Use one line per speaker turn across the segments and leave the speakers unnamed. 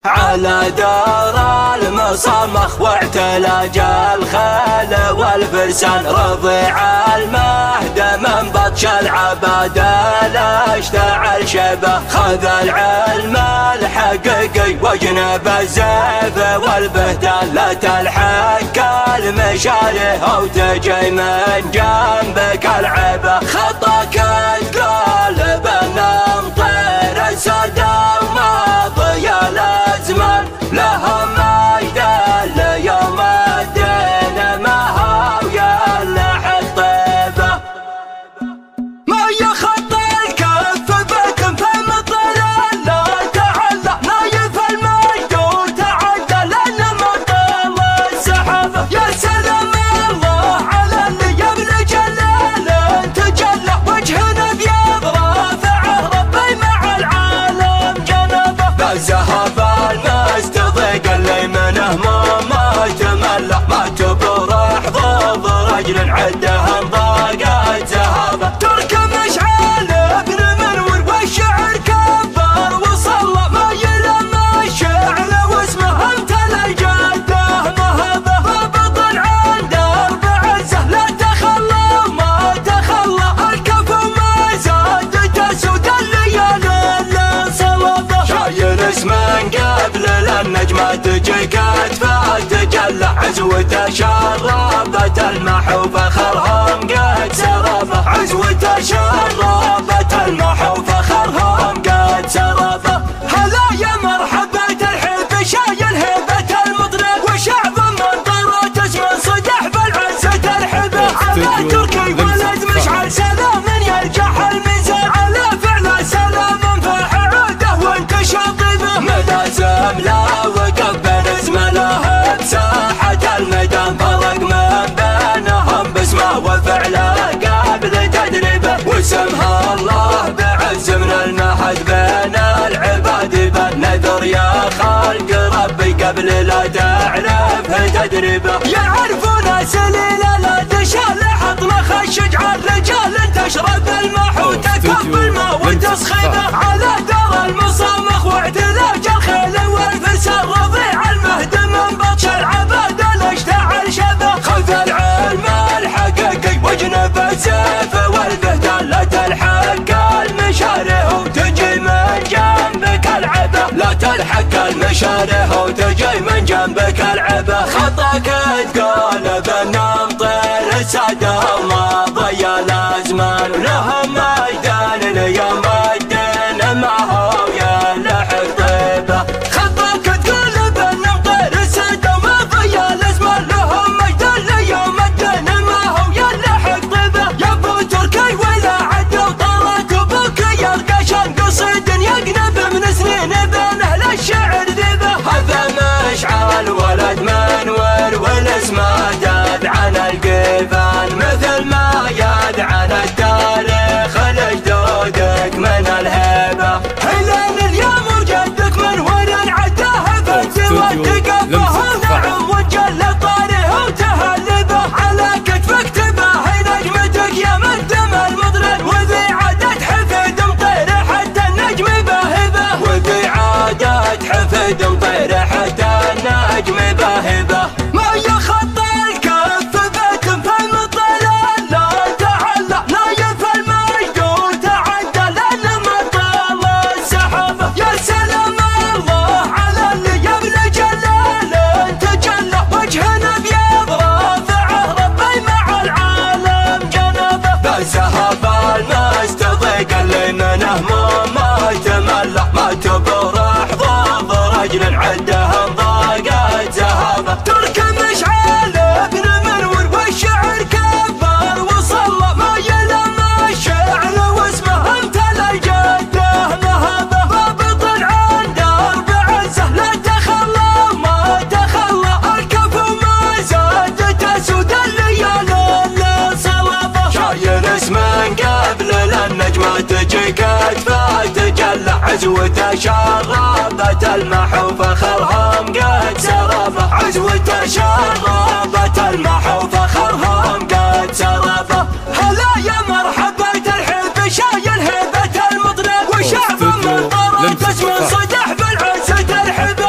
على دار المصمخ واعتلاج الخيل والفرسان رضيع المهد من بطش العبادة لا اشتعل شبه خذ العلم الحقيقي وجنب الزيف والبهتان لا تلحق المشاري وتجي من جنبك العبه خطاك تقال بنمطير السوداء وماضي الازمان لهم ميدان ليوم الدين ما هو يلح الطيبه ما يخط الكف بكم في مطر لا تعلى نايف المجد وتعدى لنا مطل السحابه يا سلام الله على اللي يبلج الليل تجلى وجهنا بيض رافعه ربي مع العالم جنبه بالزهف المستضيق اللي منه ما تملى ما تبرح ضد رجل عده ضاقت زهابه ترك مشعل ابن منور والشعر كبر وصلى ما يلم الشعل واسمه امتلى جده مهبه فبطن عند بعزه لا تخلى وما تخلى الكفو ما زاد تسود الليالي اللي صلبه شايل اسم قبل النجمة تجي كتفه تجلى عزوته شربت المحو فخرهم قد سربه عزوته شربت المحو فخرهم قد سربه هلا يا مرحبا الحب شايل هيبة المطرب وشعب من طرت اسم صدح بالعزة الحبه على تركي ولد مشعل سلام يرجح الميزان على فعل سلام فاح عوده وانت شاطبه ملازم لا وقف بين زملائه بساحة الميدان فرق من بينهم باسمه وفعله قبل تدريبه واسمها الله بعز من المهد بين العباد بالنذر يا خلق ربي قبل لا تعرف تدريبه يعرفون سليله لا تشال حطمه خشج على الرجال تشرب المحو تكب الماء وتصخيبه على دار المصامخ واعتلاج الخيل والفرسان رضيع المهد من بطش العباده لا اشتعل شبه خذ العلم الحقيقي وجنب السيف والبهتان لا تلحق المشاري وتجي من جنبك العبه لا تلحق المشاري وتجي من جنبك العبه خطاك تقال بنمطير الساده وماضي الازمان لهم ميدان ليوم الدين ما هو يلح الطيبه خطاك تقال بنمطير الساده وماضي الازمان لهم ميدان ليوم الدين ما هو يلح الطيبه يا ابو تركي ولا عد وطارت ابوك يلقى شان قصيد يقنب من سنين بين اهل الشعر ذبه هذا مشعل ولد منور والاسماء داد عن القيفان مثل ما يدعن التاريخ لجدودك من الهيبه هلال اليوم وجدك من وين عداه فانت وتقفه نعم وجل طاريه وتهلبه على كتفك تباهي نجمتك يا مدم المضرب وذي عادت حفيد مطير حتى النجم باهبه وذي عادت حفيد مطير حتى النجم باهبه ما يخط الكف بكم في المطر لا تعلى نايف المجد وتعدى لنا مطل السحابه يا سلام الله على اللي يبلج الليل تجلى وجهنا بيض رافعه ربي مع العالم جنبه بالزهف المستضيق اللي منه ما تملى ما تبرح ضد رجل عده ضاقت زهابه ترك مشعل ابن منور والشعر كبر وصلى ما يلم الشعل واسمه امتلى جده مهبه فبطن عند بعزه لا تخلى وما تخلى الكفو ما زاد تسود الليالي اللي صلبه شايل اسم قبل النجمه تجي كتفه تجلى عزوته شربت المحو فخرهم قد سربه عزوته شربت المحو فخرهم قد سربه هلا يا مرحبا الحب شايل هيبة المطرب وشعب من طرت اسم صدح بالعزة الحبه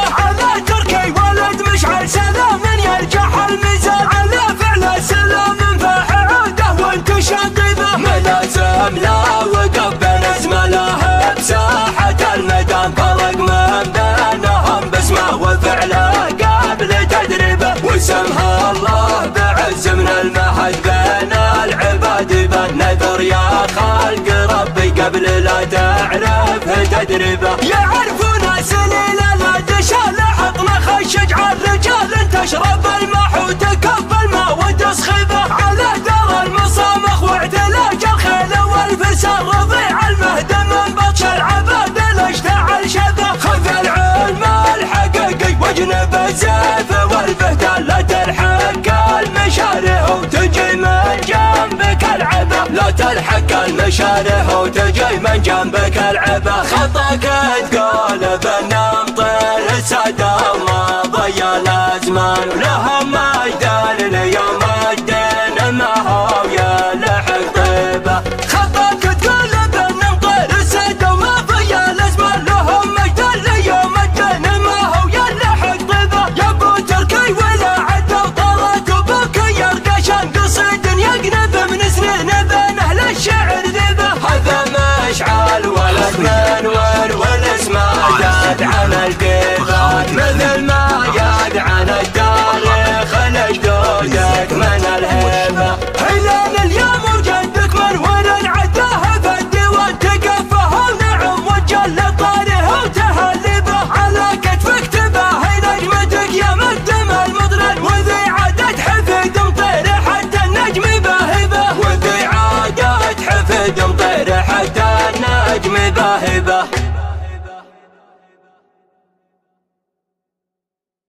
حمله وقف بين زملائه بساحة الميدان، فرق من بينهم باسمه وفعله قبل تدريبه، وسمها الله بعز من المهد بين العباد بالنذر يا خلق ربي قبل لا تعرف تدريبه. يعرفون سليل الدشا لحقنا خشج على الرجال تشرب الماء وتكف الماء وتسخبه، على دار المصامخ واعتلاج الخيل والفرسان رضيع المهد من بطش العباد الاشتعل شبه، خذ العلم الحقيقي واجنب السيف والبهتان، لا تلحق المشارع وتجي من جنبك العبه، لا تلحق المشارع وتجي من جنبك العبه، خطاك تقول بالنمط السادة ما ضيع الازمان ولهم